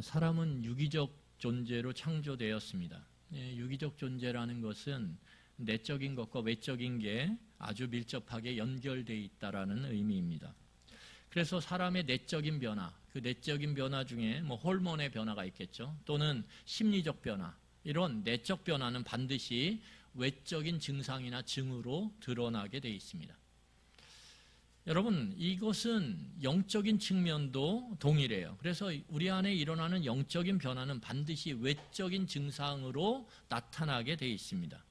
사람은 유기적 존재로 창조되었습니다. 유기적 존재라는 것은 내적인 것과 외적인 게 아주 밀접하게 연결되어 있다라는 의미입니다. 그래서 사람의 내적인 변화, 그 내적인 변화 중에 호르몬의 변화가 있겠죠. 또는 심리적 변화, 이런 내적 변화는 반드시 외적인 증상이나 증으로 드러나게 되어 있습니다. 여러분, 이것은 영적인 측면도 동일해요. 그래서 우리 안에 일어나는 영적인 변화는 반드시 외적인 증상으로 나타나게 되어 있습니다.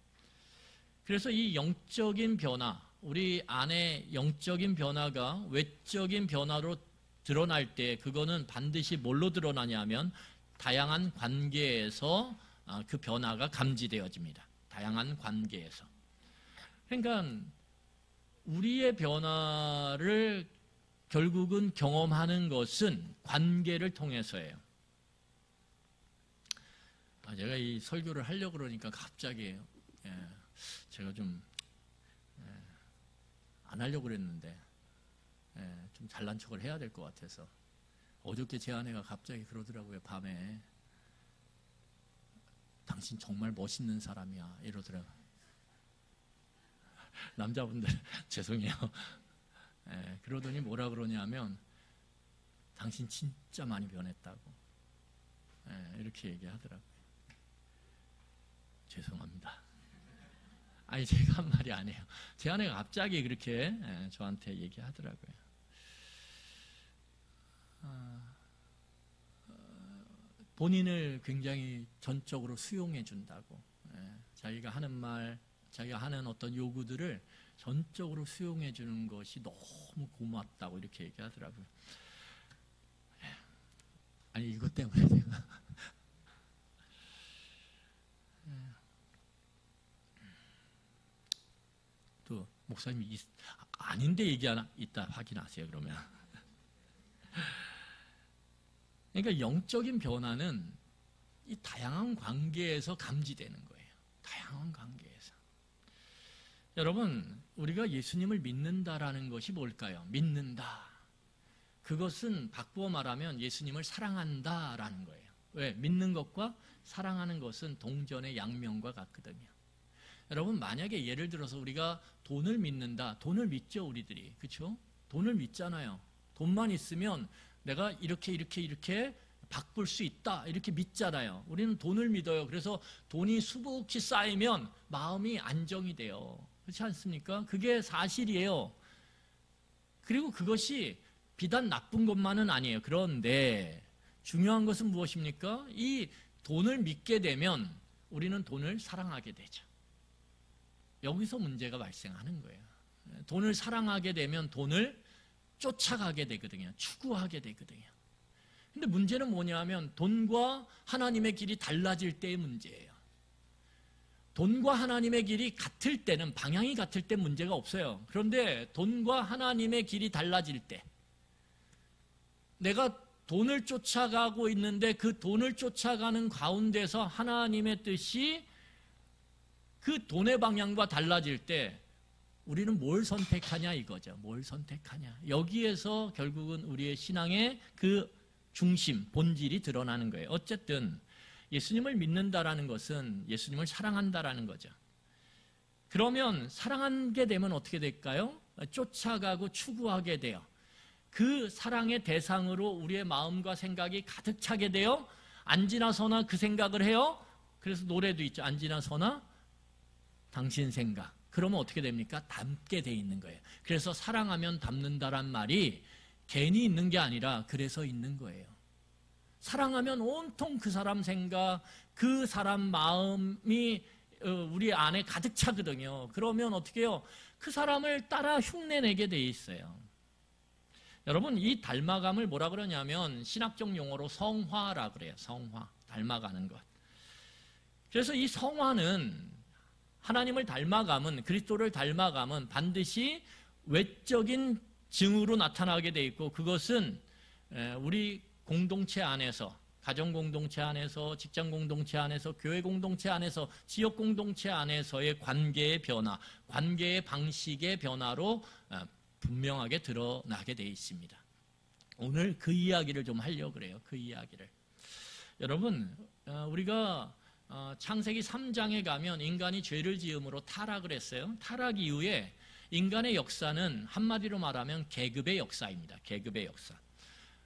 그래서 이 영적인 변화, 우리 안에 영적인 변화가 외적인 변화로 드러날 때 그거는 반드시 뭘로 드러나냐면 다양한 관계에서 그 변화가 감지되어집니다. 다양한 관계에서. 그러니까 우리의 변화를 결국은 경험하는 것은 관계를 통해서예요. 제가 이 설교를 하려고 그러니까 갑자기 제가 좀 안 하려고 그랬는데 좀 잘난 척을 해야 될 것 같아서 어저께 제 아내가 갑자기 그러더라고요. 밤에 당신 정말 멋있는 사람이야 이러더라고요. 남자분들 죄송해요. 그러더니 뭐라 그러냐면 당신 진짜 많이 변했다고 이렇게 얘기하더라고요. 죄송합니다. 아니 제가 한 말이 아니에요. 제 아내가 갑자기 그렇게 저한테 얘기하더라고요. 본인을 굉장히 전적으로 수용해 준다고, 자기가 하는 말, 자기가 하는 어떤 요구들을 전적으로 수용해 주는 것이 너무 고맙다고 이렇게 얘기하더라고요. 아니 이것 때문에 제가 또 목사님이 아닌데 얘기하나 이따 확인하세요. 그러면 그러니까 영적인 변화는 이 다양한 관계에서 감지되는 거예요. 다양한 관계에서. 여러분, 우리가 예수님을 믿는다라는 것이 뭘까요? 믿는다. 그것은 바꾸어 말하면 예수님을 사랑한다라는 거예요. 왜? 믿는 것과 사랑하는 것은 동전의 양면과 같거든요. 여러분, 만약에 예를 들어서 우리가 돈을 믿는다. 돈을 믿죠, 우리들이. 그렇죠? 돈을 믿잖아요. 돈만 있으면 내가 이렇게 바꿀 수 있다. 이렇게 믿잖아요. 우리는 돈을 믿어요. 그래서 돈이 수북히 쌓이면 마음이 안정이 돼요. 그렇지 않습니까? 그게 사실이에요. 그리고 그것이 비단 나쁜 것만은 아니에요. 그런데 중요한 것은 무엇입니까? 이 돈을 믿게 되면 우리는 돈을 사랑하게 되죠. 여기서 문제가 발생하는 거예요. 돈을 사랑하게 되면 돈을 쫓아가게 되거든요. 추구하게 되거든요. 근데 문제는 뭐냐면 돈과 하나님의 길이 달라질 때의 문제예요. 돈과 하나님의 길이 같을 때는, 방향이 같을 때 문제가 없어요. 그런데 돈과 하나님의 길이 달라질 때, 내가 돈을 쫓아가고 있는데 그 돈을 쫓아가는 가운데서 하나님의 뜻이 그 돈의 방향과 달라질 때 우리는 뭘 선택하냐 이거죠. 뭘 선택하냐. 여기에서 결국은 우리의 신앙의 그 중심, 본질이 드러나는 거예요. 어쨌든 예수님을 믿는다라는 것은 예수님을 사랑한다라는 거죠. 그러면 사랑하게 되면 어떻게 될까요? 쫓아가고 추구하게 돼요. 그 사랑의 대상으로 우리의 마음과 생각이 가득 차게 돼요. 안 지나서나 그 생각을 해요. 그래서 노래도 있죠. 안 지나서나 당신 생각. 그러면 어떻게 됩니까? 닮게 돼 있는 거예요. 그래서 사랑하면 닮는다란 말이 괜히 있는 게 아니라 그래서 있는 거예요. 사랑하면 온통 그 사람 생각, 그 사람 마음이 우리 안에 가득 차거든요. 그러면 어떻게 해요? 그 사람을 따라 흉내내게 돼 있어요. 여러분, 이 닮아감을 뭐라 그러냐면 신학적 용어로 성화라 그래요. 성화, 닮아가는 것. 그래서 이 성화는, 하나님을 닮아감은, 그리스도를 닮아감은 반드시 외적인 증으로 나타나게 돼 있고, 그것은 우리 공동체 안에서, 가정 공동체 안에서, 직장 공동체 안에서, 교회 공동체 안에서, 지역 공동체 안에서의 관계의 변화, 관계의 방식의 변화로 분명하게 드러나게 되어 있습니다. 오늘 그 이야기를 좀 하려고 그래요. 그 이야기를. 여러분, 우리가 창세기 3장에 가면 인간이 죄를 지음으로 타락을 했어요. 타락 이후에 인간의 역사는 한마디로 말하면 계급의 역사입니다. 계급의 역사.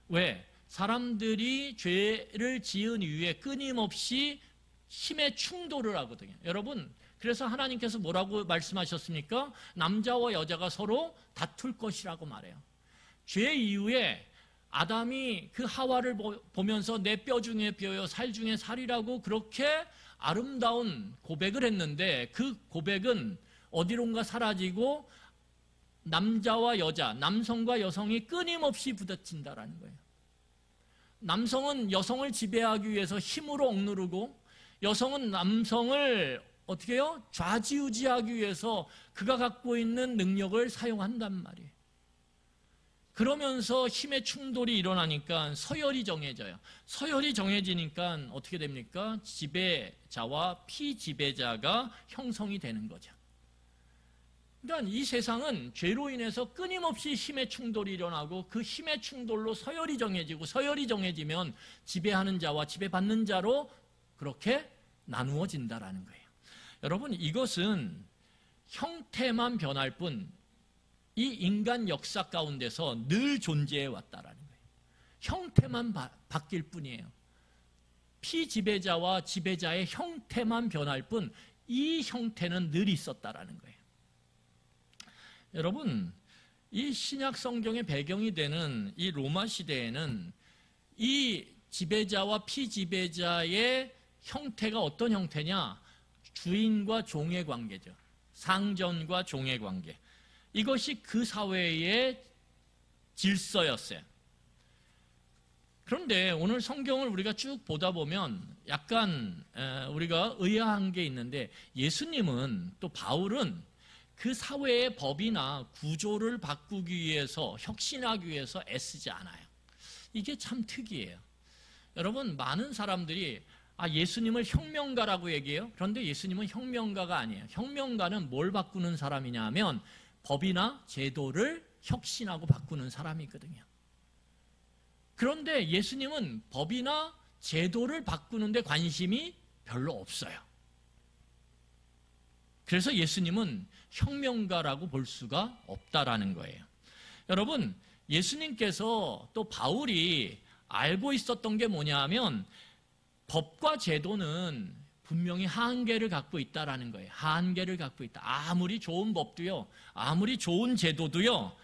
왜? 사람들이 죄를 지은 이후에 끊임없이 힘의 충돌을 하거든요. 여러분, 그래서 하나님께서 뭐라고 말씀하셨습니까? 남자와 여자가 서로 다툴 것이라고 말해요. 죄 이후에 아담이 그 하와를 보면서 내 뼈 중에 뼈요 살 중에 살이라고 그렇게 아름다운 고백을 했는데 그 고백은 어디론가 사라지고 남자와 여자, 남성과 여성이 끊임없이 부딪힌다라는 거예요. 남성은 여성을 지배하기 위해서 힘으로 억누르고 여성은 남성을 어떻게 해요? 좌지우지하기 위해서 그가 갖고 있는 능력을 사용한단 말이에요. 그러면서 힘의 충돌이 일어나니까 서열이 정해져요. 서열이 정해지니까 어떻게 됩니까? 지배자와 피지배자가 형성이 되는 거죠. 그러니까 이 세상은 죄로 인해서 끊임없이 힘의 충돌이 일어나고 그 힘의 충돌로 서열이 정해지고 서열이 정해지면 지배하는 자와 지배받는 자로 그렇게 나누어진다라는 거예요. 여러분, 이것은 형태만 변할 뿐 이 인간 역사 가운데서 늘 존재해 왔다라는 거예요. 형태만 바뀔 뿐이에요. 피지배자와 지배자의 형태만 변할 뿐 이 형태는 늘 있었다라는 거예요. 여러분, 이 신약 성경의 배경이 되는 이 로마 시대에는 이 지배자와 피지배자의 형태가 어떤 형태냐? 주인과 종의 관계죠. 상전과 종의 관계. 이것이 그 사회의 질서였어요. 그런데 오늘 성경을 우리가 쭉 보다 보면 약간 우리가 의아한 게 있는데 예수님은 또 바울은 그 사회의 법이나 구조를 바꾸기 위해서 혁신하기 위해서 애쓰지 않아요. 이게 참 특이해요. 여러분, 많은 사람들이 예수님을 혁명가라고 얘기해요. 그런데 예수님은 혁명가가 아니에요. 혁명가는 뭘 바꾸는 사람이냐 하면 법이나 제도를 혁신하고 바꾸는 사람이거든요. 그런데 예수님은 법이나 제도를 바꾸는데 관심이 별로 없어요. 그래서 예수님은 혁명가라고 볼 수가 없다라는 거예요. 여러분, 예수님께서 또 바울이 알고 있었던 게 뭐냐 하면 법과 제도는 분명히 한계를 갖고 있다라는 거예요. 한계를 갖고 있다. 아무리 좋은 법도요, 아무리 좋은 제도도요,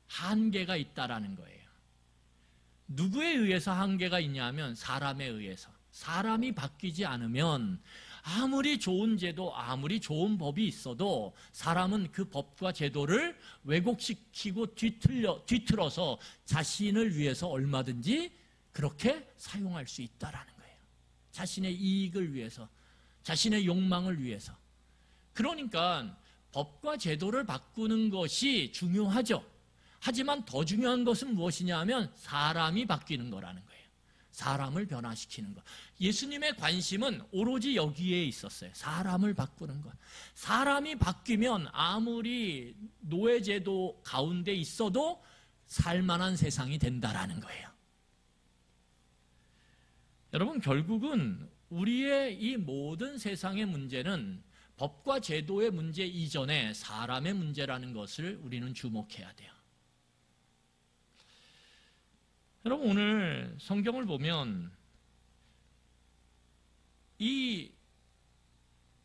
한계가 있다라는 거예요. 누구에 의해서 한계가 있냐면 사람에 의해서. 사람이 바뀌지 않으면 아무리 좋은 제도, 아무리 좋은 법이 있어도 사람은 그 법과 제도를 왜곡시키고 뒤틀어서 자신을 위해서 얼마든지 그렇게 사용할 수 있다라는 거예요. 자신의 이익을 위해서, 자신의 욕망을 위해서. 그러니까 법과 제도를 바꾸는 것이 중요하죠. 하지만 더 중요한 것은 무엇이냐 하면 사람이 바뀌는 거라는 거예요. 사람을 변화시키는 것. 예수님의 관심은 오로지 여기에 있었어요. 사람을 바꾸는 것. 사람이 바뀌면 아무리 노예제도 가운데 있어도 살만한 세상이 된다라는 거예요. 여러분, 결국은 우리의 이 모든 세상의 문제는 법과 제도의 문제 이전에 사람의 문제라는 것을 우리는 주목해야 돼요. 여러분, 오늘 성경을 보면 이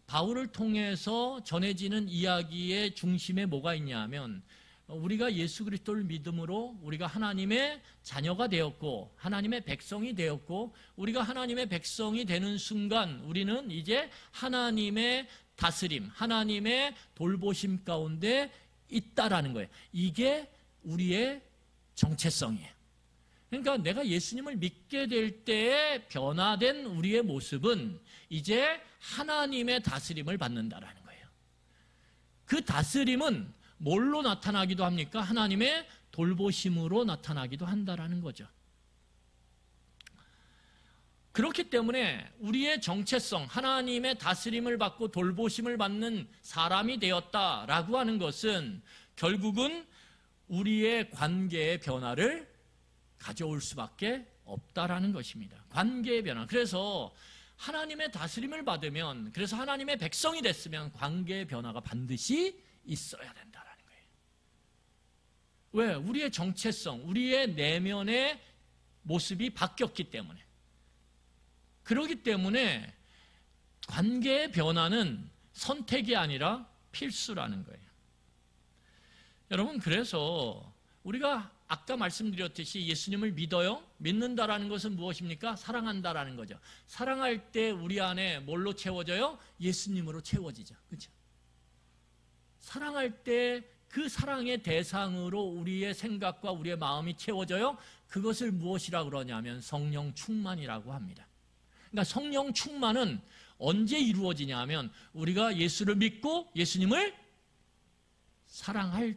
바울을 통해서 전해지는 이야기의 중심에 뭐가 있냐 하면 우리가 예수 그리스도를 믿음으로 우리가 하나님의 자녀가 되었고 하나님의 백성이 되었고 우리가 하나님의 백성이 되는 순간 우리는 이제 하나님의 다스림, 하나님의 돌보심 가운데 있다라는 거예요. 이게 우리의 정체성이에요. 그러니까 내가 예수님을 믿게 될 때에 변화된 우리의 모습은 이제 하나님의 다스림을 받는다라는 거예요. 그 다스림은 뭘로 나타나기도 합니까? 하나님의 돌보심으로 나타나기도 한다라는 거죠. 그렇기 때문에 우리의 정체성, 하나님의 다스림을 받고 돌보심을 받는 사람이 되었다라고 하는 것은 결국은 우리의 관계의 변화를 가져올 수밖에 없다라는 것입니다. 관계의 변화. 그래서 하나님의 다스림을 받으면, 그래서 하나님의 백성이 됐으면 관계의 변화가 반드시 있어야 된다라는 거예요. 왜? 우리의 정체성, 우리의 내면의 모습이 바뀌었기 때문에. 그렇기 때문에 관계의 변화는 선택이 아니라 필수라는 거예요. 여러분, 그래서 우리가 아까 말씀드렸듯이 예수님을 믿어요? 믿는다라는 것은 무엇입니까? 사랑한다라는 거죠. 사랑할 때 우리 안에 뭘로 채워져요? 예수님으로 채워지죠. 그렇죠? 사랑할 때 그 사랑의 대상으로 우리의 생각과 우리의 마음이 채워져요. 그것을 무엇이라고 그러냐면 성령 충만이라고 합니다. 그러니까 성령 충만은 언제 이루어지냐 하면 우리가 예수를 믿고 예수님을 사랑할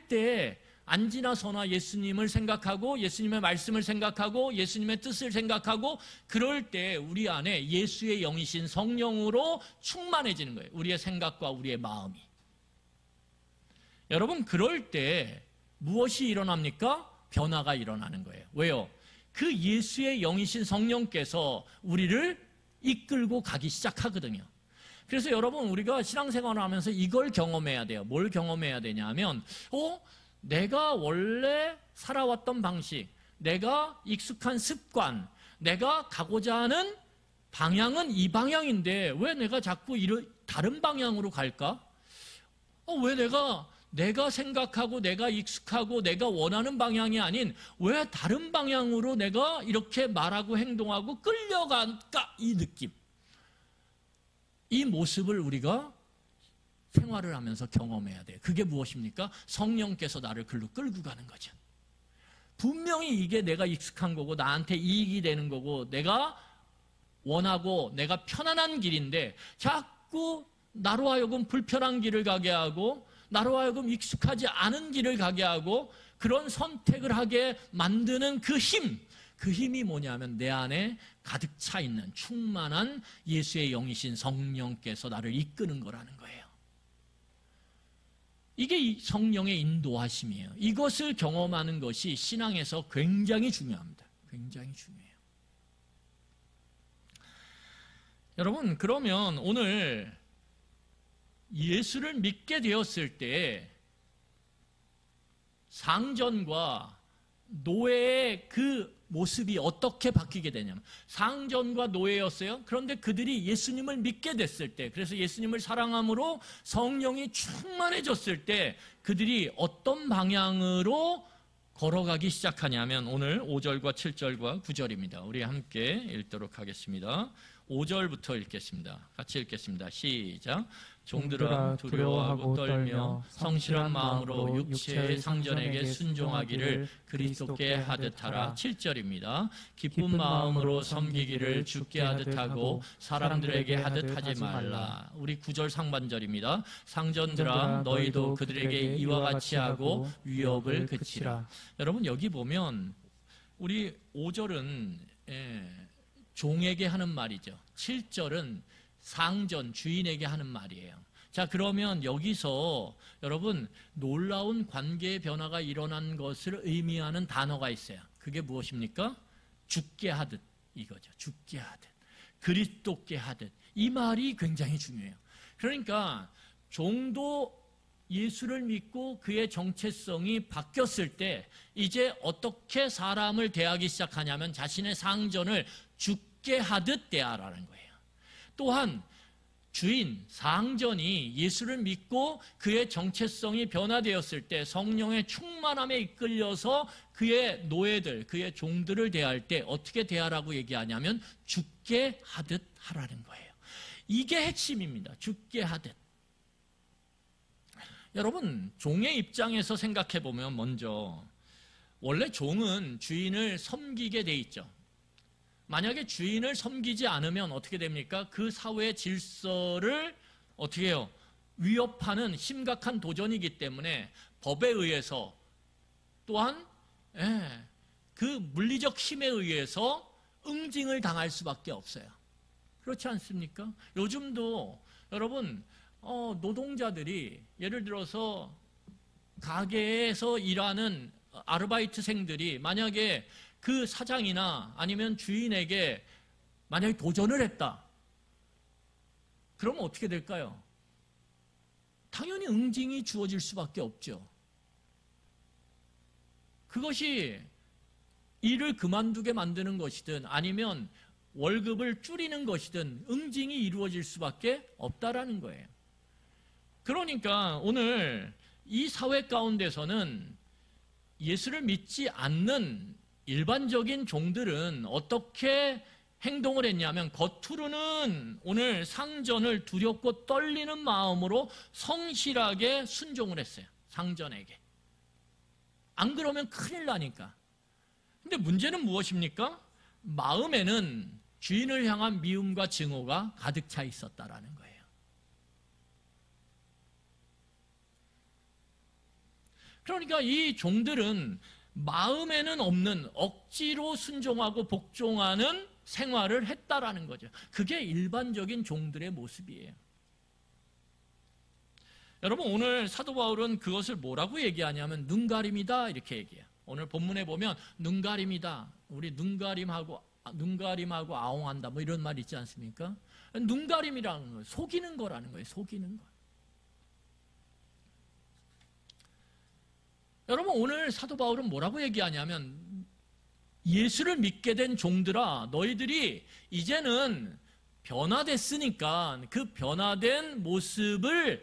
때 안지나서나 예수님을 생각하고 예수님의 말씀을 생각하고 예수님의 뜻을 생각하고 그럴 때 우리 안에 예수의 영이신 성령으로 충만해지는 거예요. 우리의 생각과 우리의 마음이. 여러분, 그럴 때 무엇이 일어납니까? 변화가 일어나는 거예요. 왜요? 그 예수의 영이신 성령께서 우리를 이끌고 가기 시작하거든요. 그래서 여러분, 우리가 신앙생활을 하면서 이걸 경험해야 돼요. 뭘 경험해야 되냐 하면 내가 원래 살아왔던 방식, 내가 익숙한 습관, 내가 가고자 하는 방향은 이 방향인데 왜 내가 자꾸 다른 방향으로 갈까? 왜 내가 생각하고 내가 익숙하고 내가 원하는 방향이 아닌 왜 다른 방향으로 내가 이렇게 말하고 행동하고 끌려갈까? 이 느낌. 이 모습을 우리가 생활을 하면서 경험해야 돼요. 그게 무엇입니까? 성령께서 나를 글로 끌고 가는 거죠. 분명히 이게 내가 익숙한 거고 나한테 이익이 되는 거고 내가 원하고 내가 편안한 길인데 자꾸 나로 하여금 불편한 길을 가게 하고 나로 하여금 익숙하지 않은 길을 가게 하고 그런 선택을 하게 만드는 그 힘이 뭐냐면 내 안에 가득 차 있는 충만한 예수의 영이신 성령께서 나를 이끄는 거라는 거예요. 이게 성령의 인도하심이에요. 이것을 경험하는 것이 신앙에서 굉장히 중요합니다. 굉장히 중요해요. 여러분, 그러면 오늘 예수를 믿게 되었을 때 상전과 노예의 그 모습이 어떻게 바뀌게 되냐면 상전과 노예였어요. 그런데 그들이 예수님을 믿게 됐을 때, 그래서 예수님을 사랑함으로 성령이 충만해졌을 때 그들이 어떤 방향으로 걸어가기 시작하냐면 오늘 5절과 7절과 9절입니다. 우리 함께 읽도록 하겠습니다. 5절부터 읽겠습니다. 같이 읽겠습니다. 시작. 종들아 두려워하고 떨며 성실한 마음으로 육체의 상전에게 순종하기를 그리스도께 하듯 하라. 7절입니다. 기쁜 마음으로 섬기기를 주께 하듯 하고 사람들에게 하듯 하지 말라. 우리 9절 상반절입니다. 상전들아 너희도 그들에게 이와 같이 하고 위협을 그치라. 여러분, 여기 보면 우리 5절은 종에게 하는 말이죠. 7절은 상전, 주인에게 하는 말이에요. 자, 그러면 여기서 여러분 놀라운 관계의 변화가 일어난 것을 의미하는 단어가 있어요. 그게 무엇입니까? 죽게 하듯 이거죠. 죽게 하듯, 그리스도께 하듯. 이 말이 굉장히 중요해요. 그러니까 종도 예수를 믿고 그의 정체성이 바뀌었을 때 이제 어떻게 사람을 대하기 시작하냐면 자신의 상전을 죽게 하듯 대하라는 거예요. 또한 주인, 상전이 예수를 믿고 그의 정체성이 변화되었을 때 성령의 충만함에 이끌려서 그의 노예들, 그의 종들을 대할 때 어떻게 대하라고 얘기하냐면 죽게 하듯 하라는 거예요. 이게 핵심입니다. 죽게 하듯. 여러분, 종의 입장에서 생각해 보면 먼저 원래 종은 주인을 섬기게 돼 있죠. 만약에 주인을 섬기지 않으면 어떻게 됩니까? 그 사회의 질서를 어떻게 해요? 위협하는 심각한 도전이기 때문에 법에 의해서 또한 그 물리적 힘에 의해서 응징을 당할 수밖에 없어요. 그렇지 않습니까? 요즘도 여러분 노동자들이 예를 들어서 가게에서 일하는 아르바이트생들이 만약에 그 사장이나 아니면 주인에게 만약에 도전을 했다. 그러면 어떻게 될까요? 당연히 응징이 주어질 수밖에 없죠. 그것이 일을 그만두게 만드는 것이든 아니면 월급을 줄이는 것이든 응징이 이루어질 수밖에 없다라는 거예요. 그러니까 오늘 이 사회 가운데서는 예수를 믿지 않는 일반적인 종들은 어떻게 행동을 했냐면 겉으로는 오늘 상전을 두렵고 떨리는 마음으로 성실하게 순종을 했어요. 상전에게. 안 그러면 큰일 나니까. 근데 문제는 무엇입니까? 마음에는 주인을 향한 미움과 증오가 가득 차 있었다라는 거예요. 그러니까 이 종들은 마음에는 없는 억지로 순종하고 복종하는 생활을 했다라는 거죠. 그게 일반적인 종들의 모습이에요. 여러분, 오늘 사도 바울은 그것을 뭐라고 얘기하냐면 눈가림이다 이렇게 얘기해요. 오늘 본문에 보면 눈가림이다. 우리 눈가림하고 아웅한다 뭐 이런 말 있지 않습니까? 눈가림이라는 거예요. 속이는 거라는 거예요. 속이는 거. 여러분, 오늘 사도 바울은 뭐라고 얘기하냐면 예수를 믿게 된 종들아, 너희들이 이제는 변화됐으니까 그 변화된 모습을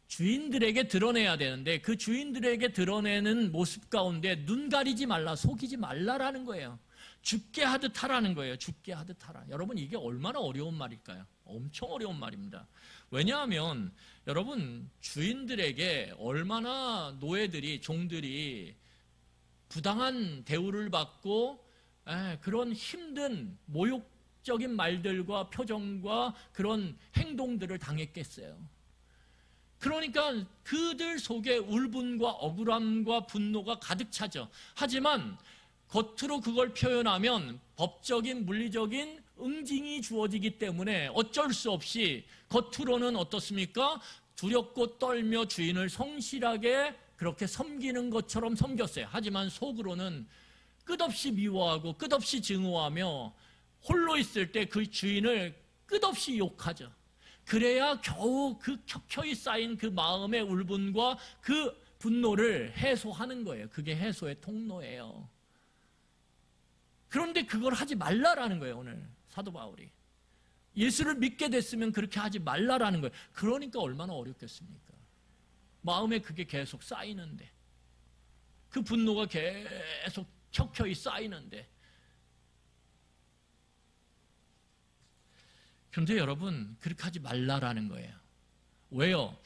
주인들에게 드러내야 되는데 그 주인들에게 드러내는 모습 가운데 눈 가리지 말라, 속이지 말라라는 거예요. 죽게 하듯 하라는 거예요. 죽게 하듯 하라. 여러분, 이게 얼마나 어려운 말일까요? 엄청 어려운 말입니다. 왜냐하면 여러분, 주인들에게 얼마나 노예들이, 종들이 부당한 대우를 받고 그런 힘든 모욕적인 말들과 표정과 그런 행동들을 당했겠어요. 그러니까 그들 속에 울분과 억울함과 분노가 가득 차죠. 하지만 겉으로 그걸 표현하면 법적인 물리적인 응징이 주어지기 때문에 어쩔 수 없이 겉으로는 어떻습니까? 두렵고 떨며 주인을 성실하게 그렇게 섬기는 것처럼 섬겼어요. 하지만 속으로는 끝없이 미워하고 끝없이 증오하며 홀로 있을 때 그 주인을 끝없이 욕하죠. 그래야 겨우 그 켜켜이 쌓인 그 마음의 울분과 그 분노를 해소하는 거예요. 그게 해소의 통로예요. 그런데 그걸 하지 말라라는 거예요. 오늘 사도 바울이. 예수를 믿게 됐으면 그렇게 하지 말라라는 거예요. 그러니까 얼마나 어렵겠습니까? 마음에 그게 계속 쌓이는데, 그 분노가 계속 켜켜이 쌓이는데. 그런데 여러분, 그렇게 하지 말라라는 거예요. 왜요?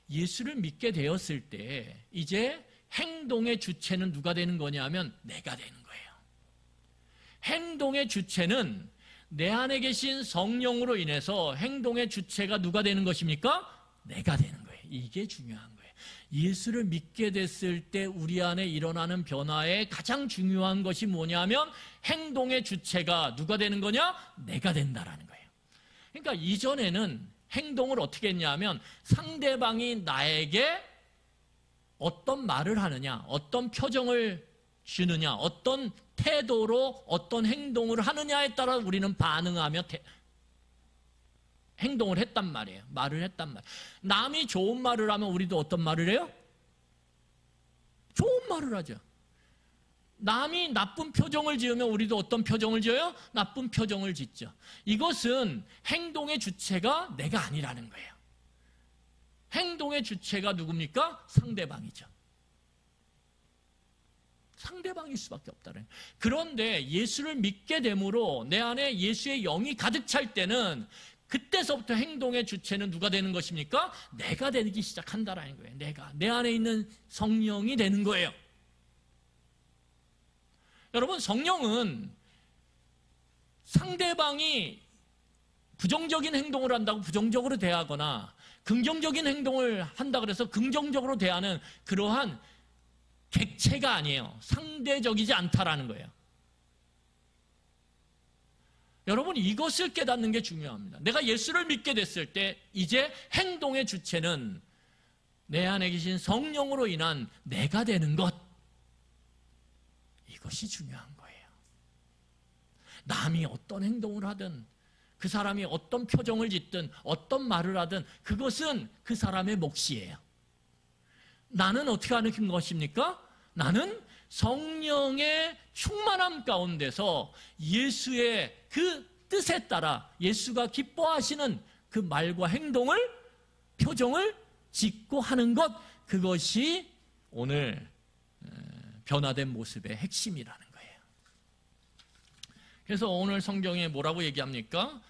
예수를 믿게 되었을 때 이제 행동의 주체는 누가 되는 거냐면 내가 되는 거예요. 행동의 주체는 내 안에 계신 성령으로 인해서 행동의 주체가 누가 되는 것입니까? 내가 되는 거예요. 이게 중요한 거예요. 예수를 믿게 됐을 때 우리 안에 일어나는 변화의 가장 중요한 것이 뭐냐면 행동의 주체가 누가 되는 거냐? 내가 된다라는 거예요. 그러니까 이전에는 행동을 어떻게 했냐면 상대방이 나에게 어떤 말을 하느냐, 어떤 표정을 주느냐, 어떤 태도로 어떤 행동을 하느냐에 따라 우리는 반응하며 행동을 했단 말이에요. 말을 했단 말이에요. 남이 좋은 말을 하면 우리도 어떤 말을 해요? 좋은 말을 하죠. 남이 나쁜 표정을 지으면 우리도 어떤 표정을 지어요? 나쁜 표정을 짓죠. 이것은 행동의 주체가 내가 아니라는 거예요. 행동의 주체가 누굽니까? 상대방이죠. 상대방일 수밖에 없다는 거예요. 그런데 예수를 믿게 됨으로 내 안에 예수의 영이 가득 찰 때는 그때서부터 행동의 주체는 누가 되는 것입니까? 내가 되기 시작한다라는 거예요. 내가. 내 안에 있는 성령이 되는 거예요. 여러분, 성령은 상대방이 부정적인 행동을 한다고 부정적으로 대하거나 긍정적인 행동을 한다 그래서 긍정적으로 대하는 그러한 객체가 아니에요. 상대적이지 않다라는 거예요. 여러분, 이것을 깨닫는 게 중요합니다. 내가 예수를 믿게 됐을 때 이제 행동의 주체는 내 안에 계신 성령으로 인한 내가 되는 것, 이것이 중요한 거예요. 남이 어떤 행동을 하든 그 사람이 어떤 표정을 짓든 어떤 말을 하든 그것은 그 사람의 몫이에요. 나는 어떻게 하는 것입니까? 나는 성령의 충만함 가운데서 예수의 그 뜻에 따라 예수가 기뻐하시는 그 말과 행동을, 표정을 짓고 하는 것, 그것이 오늘 변화된 모습의 핵심이라는 거예요. 그래서 오늘 성경에 뭐라고 얘기합니까?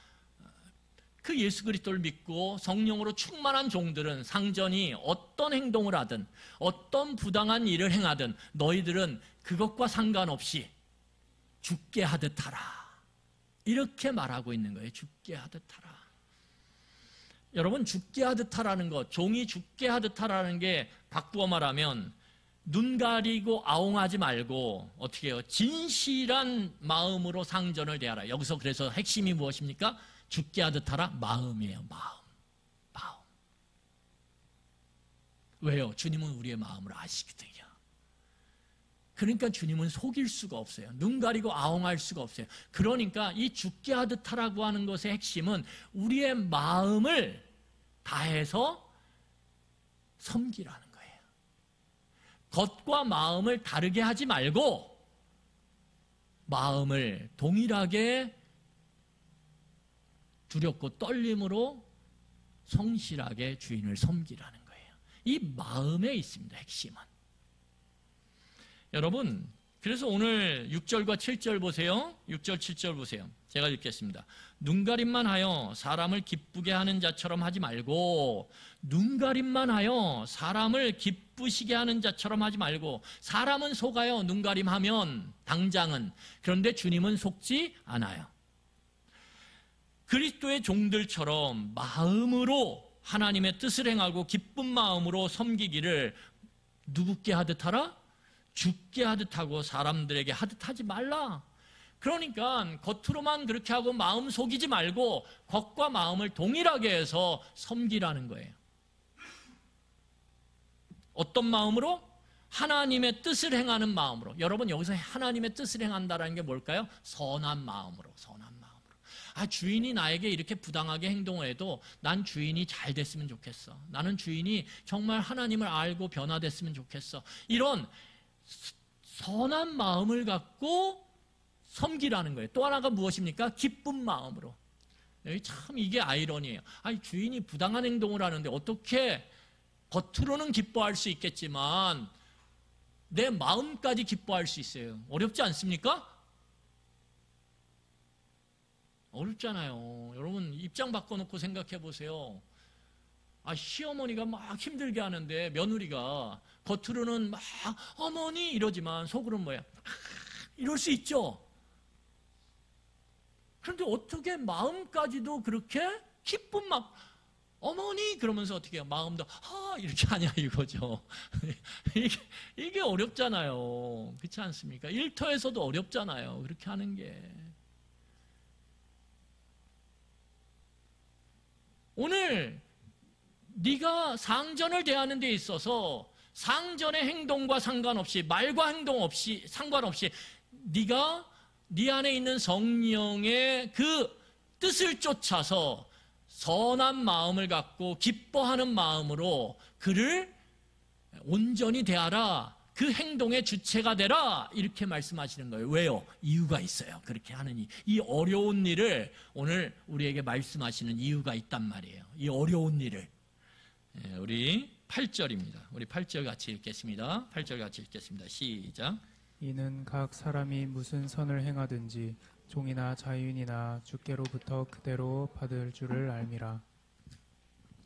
그 예수 그리스도를 믿고 성령으로 충만한 종들은 상전이 어떤 행동을 하든 어떤 부당한 일을 행하든 너희들은 그것과 상관없이 죽게 하듯 하라. 이렇게 말하고 있는 거예요. 죽게 하듯 하라. 여러분, 죽게 하듯 하라는 것, 종이 죽게 하듯 하라는 게 바꾸어 말하면 눈 가리고 아웅하지 말고 어떻게 해요? 진실한 마음으로 상전을 대하라. 여기서 그래서 핵심이 무엇입니까? 죽게 하듯 하라? 마음이에요. 마음. 왜요? 주님은 우리의 마음을 아시거든요. 그러니까 주님은 속일 수가 없어요. 눈 가리고 아웅할 수가 없어요. 그러니까 이 죽게 하듯 하라고 하는 것의 핵심은 우리의 마음을 다해서 섬기라는 거예요. 겉과 마음을 다르게 하지 말고 마음을 동일하게 두렵고 떨림으로 성실하게 주인을 섬기라는 거예요. 이 마음에 있습니다. 핵심은. 여러분, 그래서 오늘 6절과 7절 보세요. 6절, 7절 보세요. 제가 읽겠습니다. 눈가림만 하여 사람을 기쁘게 하는 자처럼 하지 말고, 눈가림만 하여 사람을 기쁘시게 하는 자처럼 하지 말고, 사람은 속아요. 눈가림하면 당장은. 그런데 주님은 속지 않아요. 그리스도의 종들처럼 마음으로 하나님의 뜻을 행하고 기쁜 마음으로 섬기기를 누구께 하듯 하라? 죽게 하듯 하고 사람들에게 하듯 하지 말라. 그러니까 겉으로만 그렇게 하고 마음 속이지 말고 겉과 마음을 동일하게 해서 섬기라는 거예요. 어떤 마음으로? 하나님의 뜻을 행하는 마음으로. 여러분, 여기서 하나님의 뜻을 행한다는 게 뭘까요? 선한 마음으로. 주인이 나에게 이렇게 부당하게 행동을 해도 난 주인이 잘 됐으면 좋겠어. 나는 주인이 정말 하나님을 알고 변화됐으면 좋겠어. 이런 선한 마음을 갖고 섬기라는 거예요. 또 하나가 무엇입니까? 기쁜 마음으로. 여기 참 이게 아이러니예요. 주인이 부당한 행동을 하는데 어떻게 겉으로는 기뻐할 수 있겠지만 내 마음까지 기뻐할 수 있어요. 어렵지 않습니까? 어렵잖아요. 여러분, 입장 바꿔놓고 생각해 보세요. 시어머니가 막 힘들게 하는데 며느리가 겉으로는 막 어머니 이러지만 속으로는 뭐야? 이럴 수 있죠. 그런데 어떻게 마음까지도 그렇게 기쁜 막 어머니 그러면서 어떻게 해요? 마음도 이렇게 하냐 이거죠. 이게 어렵잖아요. 그렇지 않습니까? 일터에서도 어렵잖아요. 그렇게 하는 게. 오늘 네가 상전을 대하는 데 있어서 상전의 행동과 상관없이 말과 행동 없이 상관없이 네가 네 안에 있는 성령의 그 뜻을 쫓아서 선한 마음을 갖고 기뻐하는 마음으로 그를 온전히 대하라. 그 행동의 주체가 되라. 이렇게 말씀하시는 거예요. 왜요? 이유가 있어요. 그렇게 하는 이 어려운 일을 오늘 우리에게 말씀하시는 이유가 있단 말이에요. 이 어려운 일을. 우리 8절입니다. 우리 8절 같이 읽겠습니다. 8절 같이 읽겠습니다. 시작. 이는 각 사람이 무슨 선을 행하든지 종이나 자유인이나 주께로부터 그대로 받을 줄을 알미라.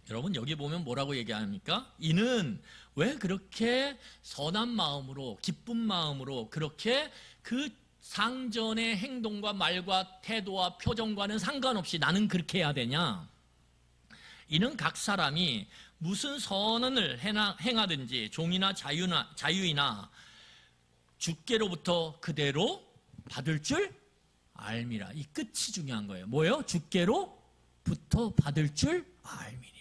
여러분, 여기 보면 뭐라고 얘기합니까? 이는 왜 그렇게 선한 마음으로 기쁜 마음으로 그렇게 그 상전의 행동과 말과 태도와 표정과는 상관없이 나는 그렇게 해야 되냐? 이는 각 사람이 무슨 선을 행하든지 종이나 자유이나 주께로부터 그대로 받을 줄 알미라. 이 끝이 중요한 거예요. 뭐예요? 주께로부터 받을 줄 알미라.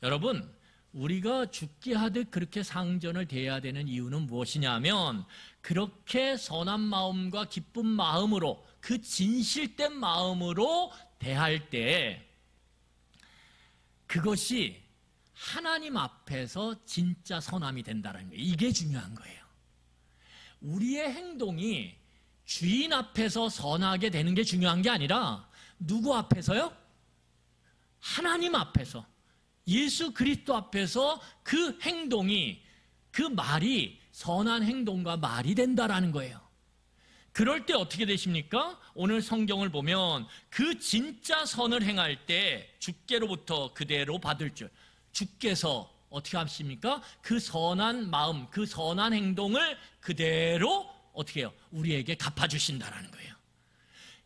여러분, 우리가 죽게 하듯 그렇게 상전을 대해야 되는 이유는 무엇이냐면 그렇게 선한 마음과 기쁜 마음으로 그 진실된 마음으로 대할 때 그것이 하나님 앞에서 진짜 선함이 된다는 거예요. 이게 중요한 거예요. 우리의 행동이 주인 앞에서 선하게 되는 게 중요한 게 아니라 누구 앞에서요? 하나님 앞에서, 예수 그리스도 앞에서 그 행동이, 그 말이 선한 행동과 말이 된다라는 거예요. 그럴 때 어떻게 되십니까? 오늘 성경을 보면 그 진짜 선을 행할 때 주께로부터 그대로 받을 줄, 주께서 어떻게 하십니까? 그 선한 마음, 그 선한 행동을 그대로 어떻게 해요? 우리에게 갚아주신다라는 거예요.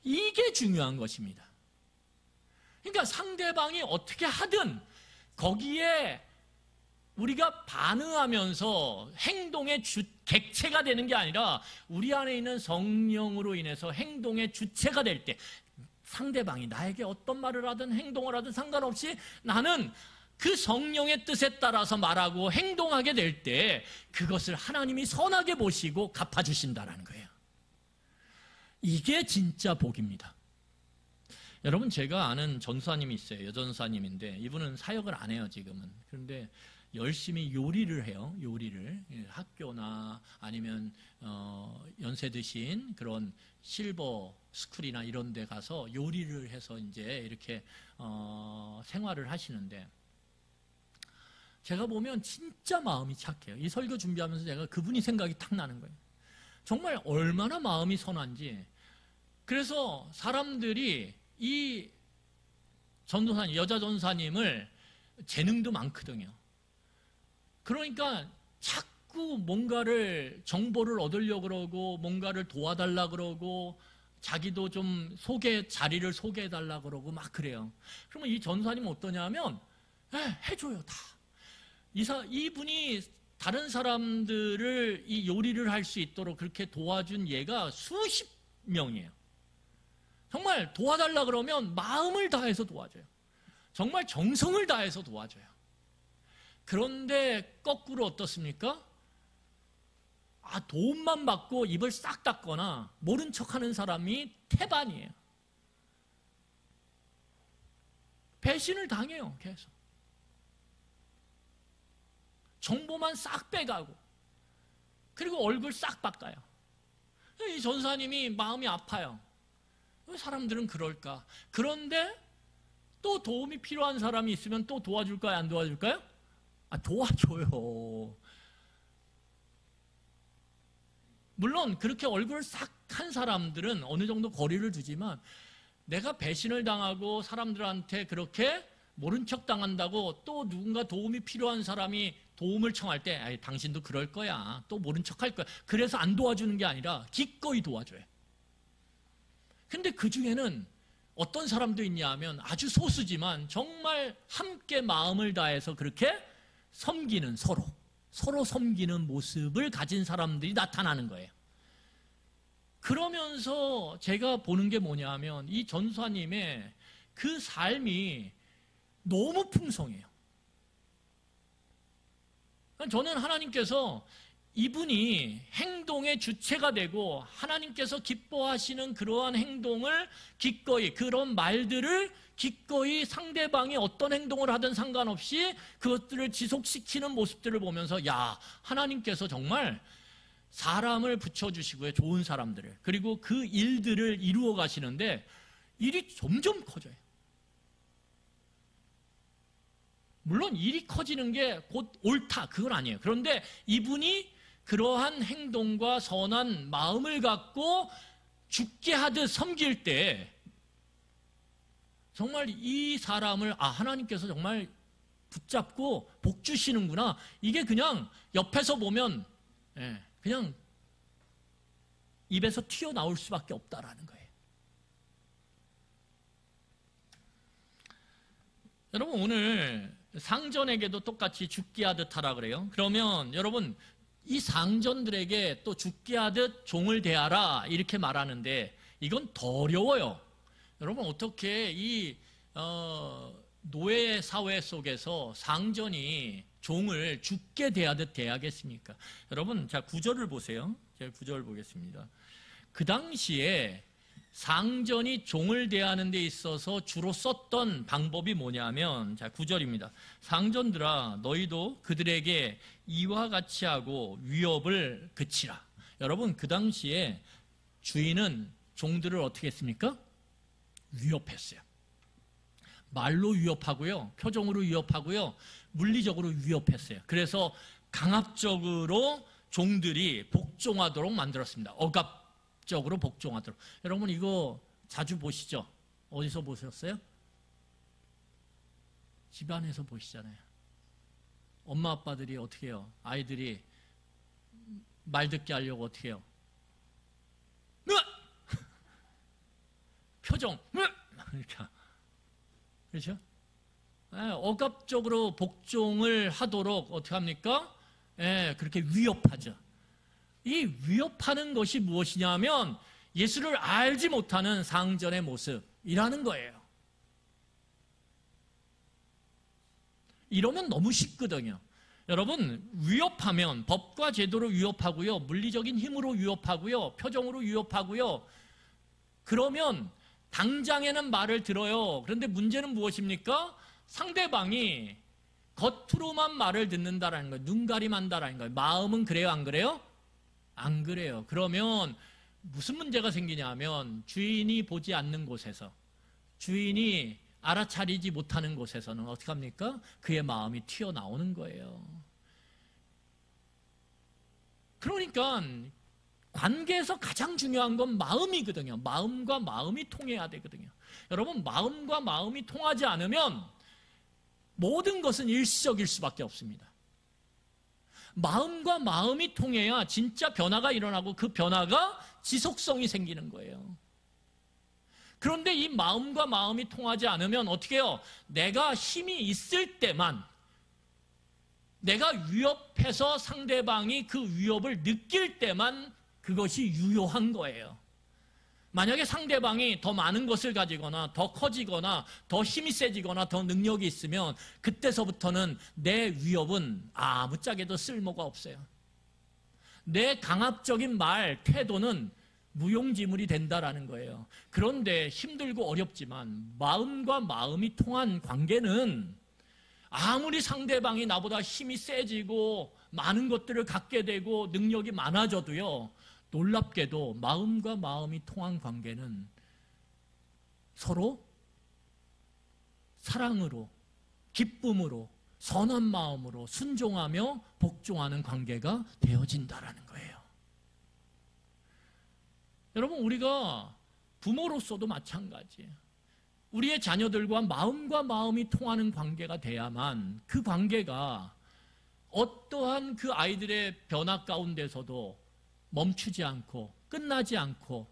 이게 중요한 것입니다. 그러니까 상대방이 어떻게 하든 거기에 우리가 반응하면서 행동의 객체가 되는 게 아니라 우리 안에 있는 성령으로 인해서 행동의 주체가 될 때 상대방이 나에게 어떤 말을 하든 행동을 하든 상관없이 나는 그 성령의 뜻에 따라서 말하고 행동하게 될 때 그것을 하나님이 선하게 보시고 갚아주신다는 거예요. 이게 진짜 복입니다. 여러분, 제가 아는 전사님이 있어요. 여전사님인데 이분은 사역을 안 해요, 지금은. 그런데 열심히 요리를 해요. 요리를. 학교나 아니면 연세 드신 그런 실버 스쿨이나 이런 데 가서 요리를 해서 이제 이렇게 생활을 하시는데 제가 보면 진짜 마음이 착해요. 이 설교 준비하면서 제가 그분이 생각이 탁 나는 거예요. 정말 얼마나 마음이 선한지. 그래서 사람들이 이 전도사님, 여자 전사님을 재능도 많거든요. 그러니까 자꾸 뭔가를 정보를 얻으려고 그러고 뭔가를 도와달라 그러고 자기도 좀 자리를 소개해달라 그러고 막 그래요. 그러면 이 전사님은 어떠냐면 해줘요, 다. 이분이 다른 사람들을 이 요리를 할 수 있도록 그렇게 도와준 예가 수십 명이에요. 정말 도와달라 그러면 마음을 다해서 도와줘요. 정말 정성을 다해서 도와줘요. 그런데 거꾸로 어떻습니까? 도움만 받고 입을 싹 닫거나 모른 척하는 사람이 태반이에요. 배신을 당해요, 계속. 정보만 싹 빼가고 그리고 얼굴 싹 바꿔요. 이 전사님이 마음이 아파요. 왜 사람들은 그럴까? 그런데 또 도움이 필요한 사람이 있으면 또 도와줄까요? 안 도와줄까요? 도와줘요. 물론 그렇게 얼굴 싹 한 사람들은 어느 정도 거리를 두지만 내가 배신을 당하고 사람들한테 그렇게 모른 척 당한다고 또 누군가 도움이 필요한 사람이 도움을 청할 때 당신도 그럴 거야. 또 모른 척 할 거야. 그래서 안 도와주는 게 아니라 기꺼이 도와줘요. 근데 그 중에는 어떤 사람도 있냐 하면 아주 소수지만 정말 함께 마음을 다해서 그렇게 섬기는 서로 섬기는 모습을 가진 사람들이 나타나는 거예요. 그러면서 제가 보는 게 뭐냐 하면 이 전사님의 그 삶이 너무 풍성해요. 저는 하나님께서 이분이 행동의 주체가 되고 하나님께서 기뻐하시는 그러한 행동을 기꺼이, 그런 말들을 기꺼이 상대방이 어떤 행동을 하든 상관없이 그것들을 지속시키는 모습들을 보면서 하나님께서 정말 사람을 붙여주시고요, 좋은 사람들을. 그리고 그 일들을 이루어 가시는데 일이 점점 커져요. 물론 일이 커지는 게 곧 옳다, 그건 아니에요. 그런데 이분이 그러한 행동과 선한 마음을 갖고 죽게 하듯 섬길 때 정말 이 사람을 하나님께서 정말 붙잡고 복 주시는구나. 이게 그냥 옆에서 보면 그냥 입에서 튀어나올 수밖에 없다라는 거예요. 여러분, 오늘 상전에게도 똑같이 죽게 하듯 하라 그래요. 그러면 여러분, 이 상전들에게 또 죽게 하듯 종을 대하라 이렇게 말하는데 이건 더 어려워요. 여러분, 어떻게 이 노예 사회 속에서 상전이 종을 죽게 대하듯 대하겠습니까? 여러분, 자, 9절을 보세요. 제가 9절 보겠습니다. 그 당시에 상전이 종을 대하는 데 있어서 주로 썼던 방법이 뭐냐면, 자, 9절입니다. 상전들아, 너희도 그들에게 이와 같이 하고 위협을 그치라. 여러분, 그 당시에 주인은 종들을 어떻게 했습니까? 위협했어요. 말로 위협하고요, 표정으로 위협하고요, 물리적으로 위협했어요. 그래서 강압적으로 종들이 복종하도록 만들었습니다. 억압적으로 복종하도록. 여러분, 이거 자주 보시죠? 어디서 보셨어요? 집안에서 보시잖아요. 엄마 아빠들이 어떻게 해요? 아이들이 말 듣게 하려고 어떻게 해요? 표정 이렇게, 그렇죠? 억압적으로 복종을 하도록 어떻게 합니까? 그렇게 위협하죠. 이 위협하는 것이 무엇이냐면 예수를 알지 못하는 상전의 모습이라는 거예요. 이러면 너무 쉽거든요. 여러분, 위협하면 법과 제도로 위협하고요, 물리적인 힘으로 위협하고요, 표정으로 위협하고요, 그러면 당장에는 말을 들어요. 그런데 문제는 무엇입니까? 상대방이 겉으로만 말을 듣는다라는 거예요. 눈가림한다라는 거예요. 마음은 그래요, 안 그래요? 안 그래요. 그러면 무슨 문제가 생기냐면 주인이 보지 않는 곳에서, 주인이 알아차리지 못하는 곳에서는 어떻게 합니까? 그의 마음이 튀어나오는 거예요. 그러니까 관계에서 가장 중요한 건 마음이거든요. 마음과 마음이 통해야 되거든요. 여러분, 마음과 마음이 통하지 않으면 모든 것은 일시적일 수밖에 없습니다. 마음과 마음이 통해야 진짜 변화가 일어나고 그 변화가 지속성이 생기는 거예요. 그런데 이 마음과 마음이 통하지 않으면 어떻게 해요? 내가 힘이 있을 때만, 내가 위협해서 상대방이 그 위협을 느낄 때만 그것이 유효한 거예요. 만약에 상대방이 더 많은 것을 가지거나 더 커지거나 더 힘이 세지거나 더 능력이 있으면 그때서부터는 내 위협은 아무짝에도 쓸모가 없어요. 내 강압적인 말, 태도는 무용지물이 된다라는 거예요. 그런데 힘들고 어렵지만 마음과 마음이 통한 관계는 아무리 상대방이 나보다 힘이 세지고 많은 것들을 갖게 되고 능력이 많아져도요, 놀랍게도 마음과 마음이 통한 관계는 서로 사랑으로, 기쁨으로, 선한 마음으로 순종하며 복종하는 관계가 되어진다라는 거예요. 여러분, 우리가 부모로서도 마찬가지예요. 우리의 자녀들과 마음과 마음이 통하는 관계가 돼야만 그 관계가 어떠한 그 아이들의 변화 가운데서도 멈추지 않고 끝나지 않고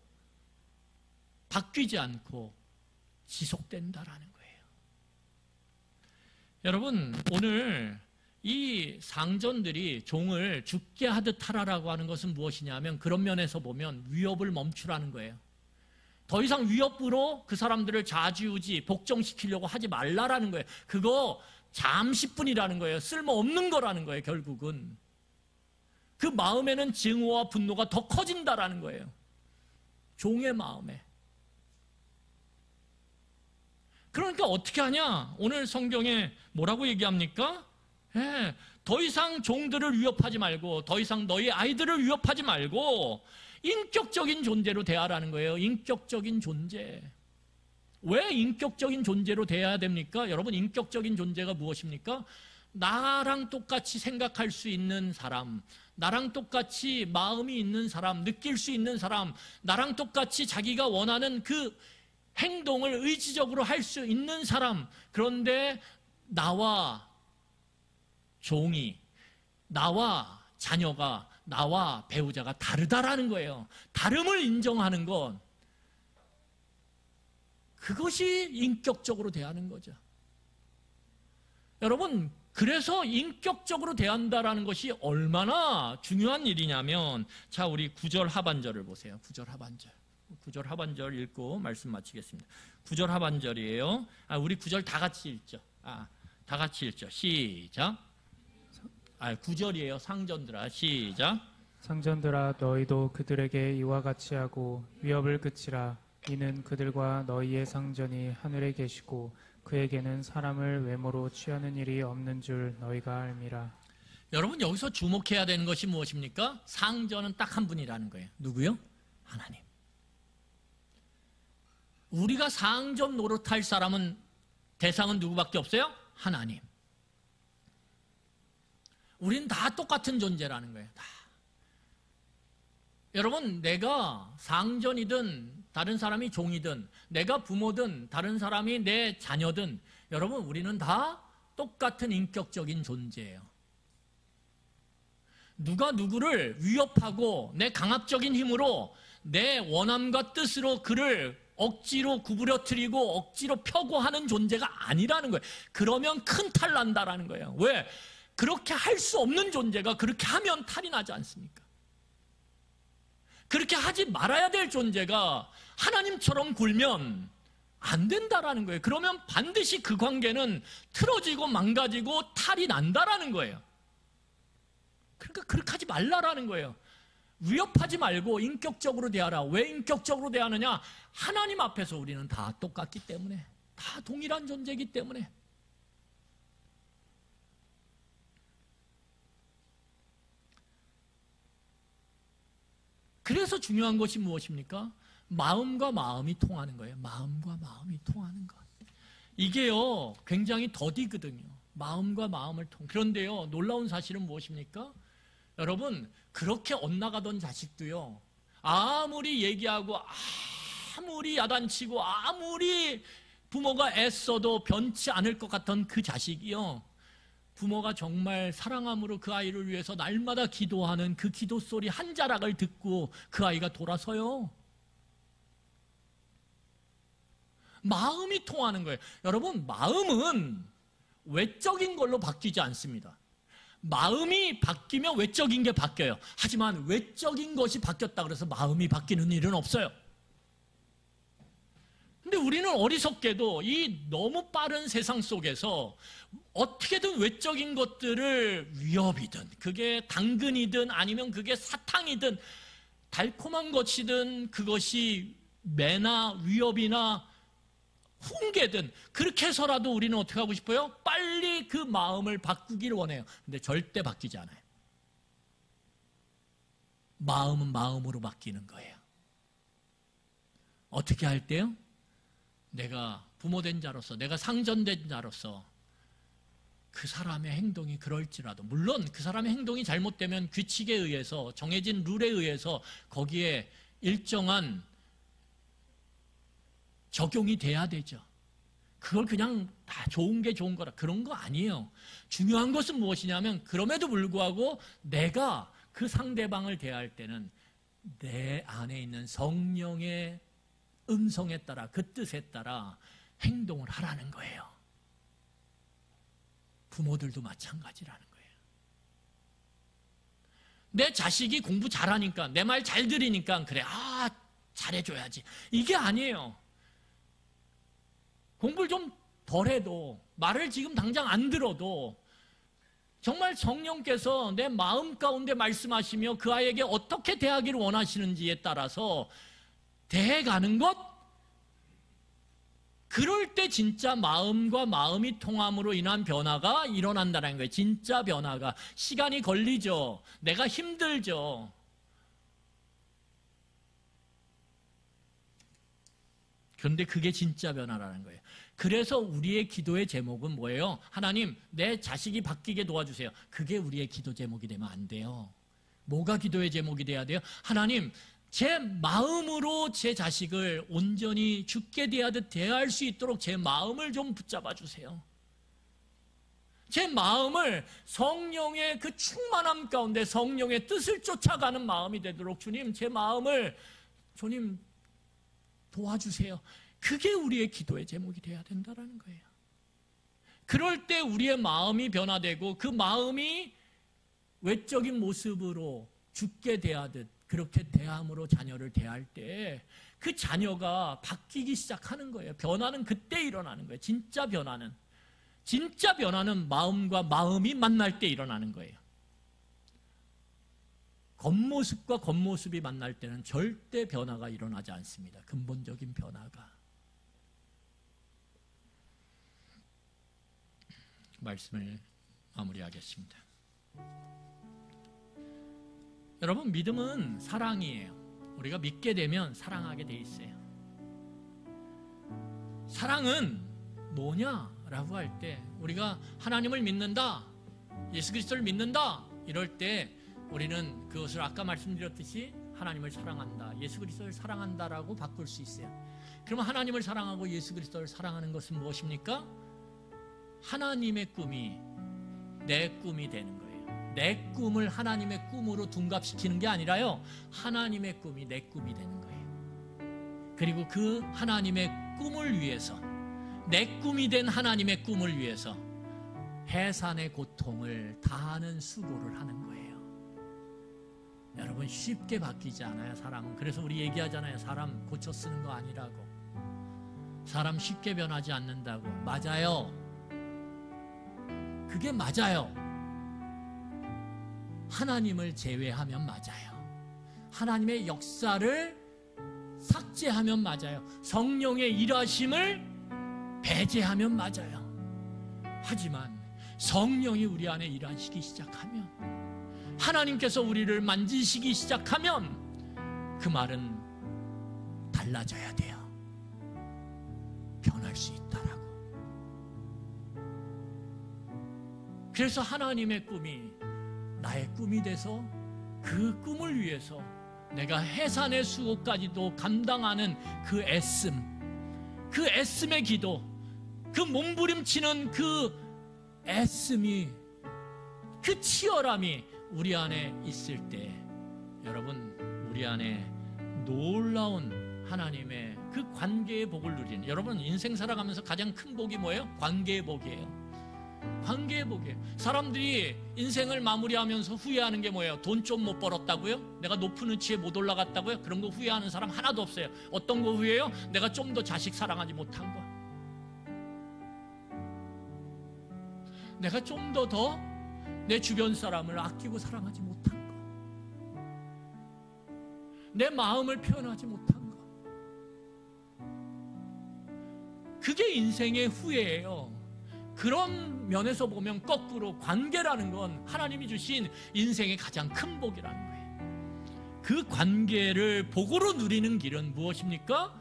바뀌지 않고 지속된다라는 거예요. 여러분, 오늘 이 상전들이 종을 죽게 하듯 하라라고 하는 것은 무엇이냐면 그런 면에서 보면 위협을 멈추라는 거예요. 더 이상 위협으로 그 사람들을 좌지우지 복종시키려고 하지 말라라는 거예요. 그거 잠시뿐이라는 거예요. 쓸모없는 거라는 거예요. 결국은 그 마음에는 증오와 분노가 더 커진다라는 거예요. 종의 마음에. 그러니까 어떻게 하냐? 오늘 성경에 뭐라고 얘기합니까? 더 이상 종들을 위협하지 말고, 더 이상 너희 아이들을 위협하지 말고 인격적인 존재로 대하라는 거예요. 인격적인 존재. 왜 인격적인 존재로 대해야 됩니까? 여러분, 인격적인 존재가 무엇입니까? 나랑 똑같이 생각할 수 있는 사람, 나랑 똑같이 마음이 있는 사람, 느낄 수 있는 사람, 나랑 똑같이 자기가 원하는 그 행동을 의지적으로 할 수 있는 사람. 그런데 나와 종이, 나와 자녀가, 나와 배우자가 다르다라는 거예요. 다름을 인정하는 건 그것이 인격적으로 대하는 거죠. 여러분, 그래서 인격적으로 대한다라는 것이 얼마나 중요한 일이냐면, 자, 우리 9절 하반절을 보세요. 9절 하반절. 9절 하반절 읽고 말씀 마치겠습니다. 9절 하반절이에요. 우리 9절 다 같이 읽죠. 다 같이 읽죠. 시작. 9절이에요. 상전들아. 시작. 상전들아 너희도 그들에게 이와 같이 하고 위협을 그치라. 이는 그들과 너희의 상전이 하늘에 계시고 그에게는 사람을 외모로 취하는 일이 없는 줄 너희가 알미라. 여러분 여기서 주목해야 되는 것이 무엇입니까? 상전은 딱 한 분이라는 거예요. 누구요? 하나님. 우리가 상전 노릇할 사람은 대상은 누구밖에 없어요? 하나님. 우린 다 똑같은 존재라는 거예요. 다. 여러분 내가 상전이든 다른 사람이 종이든 내가 부모든 다른 사람이 내 자녀든 여러분 우리는 다 똑같은 인격적인 존재예요. 누가 누구를 위협하고 내 강압적인 힘으로 내 원함과 뜻으로 그를 억지로 구부러뜨리고 억지로 펴고 하는 존재가 아니라는 거예요. 그러면 큰 탈 난다라는 거예요. 왜? 그렇게 할 수 없는 존재가 그렇게 하면 탈이 나지 않습니까? 그렇게 하지 말아야 될 존재가 하나님처럼 굴면 안 된다라는 거예요. 그러면 반드시 그 관계는 틀어지고 망가지고 탈이 난다라는 거예요. 그러니까 그렇게 하지 말라라는 거예요. 위협하지 말고 인격적으로 대하라. 왜 인격적으로 대하느냐? 하나님 앞에서 우리는 다 똑같기 때문에, 다 동일한 존재이기 때문에. 그래서 중요한 것이 무엇입니까? 마음과 마음이 통하는 거예요. 마음과 마음이 통하는 것. 이게요, 굉장히 더디거든요. 마음과 마음을 그런데요, 놀라운 사실은 무엇입니까? 여러분, 그렇게 엇나가던 자식도요, 아무리 얘기하고, 아무리 야단치고, 아무리 부모가 애써도 변치 않을 것 같던 그 자식이요, 부모가 정말 사랑함으로 그 아이를 위해서 날마다 기도하는 그 기도 소리 한 자락을 듣고 그 아이가 돌아서요. 마음이 통하는 거예요. 여러분, 마음은 외적인 걸로 바뀌지 않습니다. 마음이 바뀌면 외적인 게 바뀌어요. 하지만 외적인 것이 바뀌었다 그래서 마음이 바뀌는 일은 없어요. 근데 우리는 어리석게도 이 너무 빠른 세상 속에서 어떻게든 외적인 것들을 위협이든 그게 당근이든 아니면 그게 사탕이든 달콤한 것이든 그것이 매나 위협이나 훈계든 그렇게 해서라도 우리는 어떻게 하고 싶어요? 빨리 그 마음을 바꾸기를 원해요. 근데 절대 바뀌지 않아요. 마음은 마음으로 바뀌는 거예요. 어떻게 할 때요? 내가 부모된 자로서, 내가 상전된 자로서 그 사람의 행동이 그럴지라도, 물론 그 사람의 행동이 잘못되면 규칙에 의해서, 정해진 룰에 의해서 거기에 일정한 적용이 돼야 되죠. 그걸 그냥 다 좋은 게 좋은 거라 그런 거 아니에요. 중요한 것은 무엇이냐면 그럼에도 불구하고 내가 그 상대방을 대할 때는 내 안에 있는 성령의 음성에 따라, 그 뜻에 따라 행동을 하라는 거예요. 부모들도 마찬가지라는 거예요. 내 자식이 공부 잘하니까, 내 말 잘 들으니까 그래, 잘해줘야지. 이게 아니에요. 공부를 좀 덜해도, 말을 지금 당장 안 들어도 정말 성령께서 내 마음 가운데 말씀하시며 그 아이에게 어떻게 대하기를 원하시는지에 따라서 대해가는 것, 그럴 때 진짜 마음과 마음이 통함으로 인한 변화가 일어난다는 거예요. 진짜 변화가. 시간이 걸리죠. 내가 힘들죠. 그런데 그게 진짜 변화라는 거예요. 그래서 우리의 기도의 제목은 뭐예요? 하나님, 내 자식이 바뀌게 도와주세요. 그게 우리의 기도 제목이 되면 안 돼요. 뭐가 기도의 제목이 돼야 돼요? 하나님, 제 마음으로 제 자식을 온전히 죽게 대하듯 대할 수 있도록 제 마음을 좀 붙잡아 주세요. 제 마음을 성령의 그 충만함 가운데 성령의 뜻을 쫓아가는 마음이 되도록 주님, 제 마음을 주님 도와주세요. 그게 우리의 기도의 제목이 돼야 된다는 거예요. 그럴 때 우리의 마음이 변화되고 그 마음이 외적인 모습으로 죽게 대하듯 그렇게 대함으로 자녀를 대할 때 그 자녀가 바뀌기 시작하는 거예요. 변화는 그때 일어나는 거예요. 진짜 변화는 마음과 마음이 만날 때 일어나는 거예요. 겉모습과 겉모습이 만날 때는 절대 변화가 일어나지 않습니다. 근본적인 변화가. 말씀을 마무리하겠습니다. 여러분, 믿음은 사랑이에요. 우리가 믿게 되면 사랑하게 돼 있어요. 사랑은 뭐냐라고 할 때, 우리가 하나님을 믿는다, 예수 그리스도를 믿는다 이럴 때 우리는 그것을 아까 말씀드렸듯이 하나님을 사랑한다, 예수 그리스도를 사랑한다라고 바꿀 수 있어요. 그러면 하나님을 사랑하고 예수 그리스도를 사랑하는 것은 무엇입니까? 하나님의 꿈이 내 꿈이 되는 거예요. 내 꿈을 하나님의 꿈으로 둔갑시키는 게 아니라요, 하나님의 꿈이 내 꿈이 되는 거예요. 그리고 그 하나님의 꿈을 위해서, 내 꿈이 된 하나님의 꿈을 위해서 해산의 고통을 다하는 수고를 하는 거예요. 여러분, 쉽게 바뀌지 않아요, 사람은. 그래서 우리 얘기하잖아요. 사람 고쳐 쓰는 거 아니라고. 사람 쉽게 변하지 않는다고. 맞아요. 그게 맞아요. 하나님을 제외하면 맞아요. 하나님의 역사를 삭제하면 맞아요. 성령의 일하심을 배제하면 맞아요. 하지만 성령이 우리 안에 일하시기 시작하면, 하나님께서 우리를 만지시기 시작하면 그 말은 달라져야 돼요. 변할 수 있다라고. 그래서 하나님의 꿈이 나의 꿈이 돼서 그 꿈을 위해서 내가 해산의 수고까지도 감당하는 그 애씀, 그 애씀의 기도, 그 몸부림치는 그 애씀이, 그 치열함이 우리 안에 있을 때, 여러분, 우리 안에 놀라운 하나님의 그 관계의 복을 누리는, 여러분, 인생 살아가면서 가장 큰 복이 뭐예요? 관계의 복이에요. 관계의 복이에요. 사람들이 인생을 마무리하면서 후회하는 게 뭐예요? 돈 좀 못 벌었다고요? 내가 높은 위치에 못 올라갔다고요? 그런 거 후회하는 사람 하나도 없어요. 어떤 거 후회해요? 내가 좀 더 자식 사랑하지 못한 거, 내가 좀 더 내 주변 사람을 아끼고 사랑하지 못한 거, 내 마음을 표현하지 못한 거, 그게 인생의 후회예요. 그런 면에서 보면 거꾸로 관계라는 건 하나님이 주신 인생의 가장 큰 복이라는 거예요. 그 관계를 복으로 누리는 길은 무엇입니까?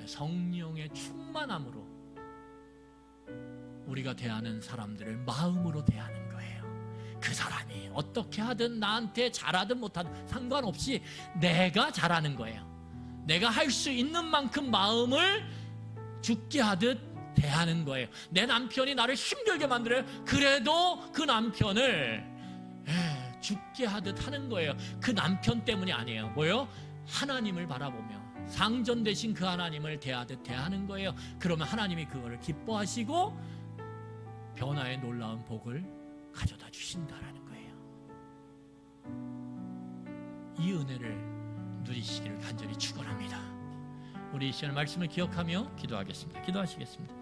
성령의 충만함으로 우리가 대하는 사람들을 마음으로 대하는 거예요. 그 사람이 어떻게 하든 나한테 잘하든 못하든 상관없이 내가 잘하는 거예요. 내가 할 수 있는 만큼 마음을 죽게 하듯 대하는 거예요. 내 남편이 나를 힘들게 만들어요. 그래도 그 남편을 죽게 하듯 하는 거예요. 그 남편 때문이 아니에요. 뭐예요? 하나님을 바라보며 상전되신 그 하나님을 대하듯 대하는 거예요. 그러면 하나님이 그거를 기뻐하시고 변화의 놀라운 복을 가져다 주신다라는 거예요. 이 은혜를 누리시기를 간절히 축원합니다. 우리 이 시간 말씀을 기억하며 기도하겠습니다. 기도하시겠습니다.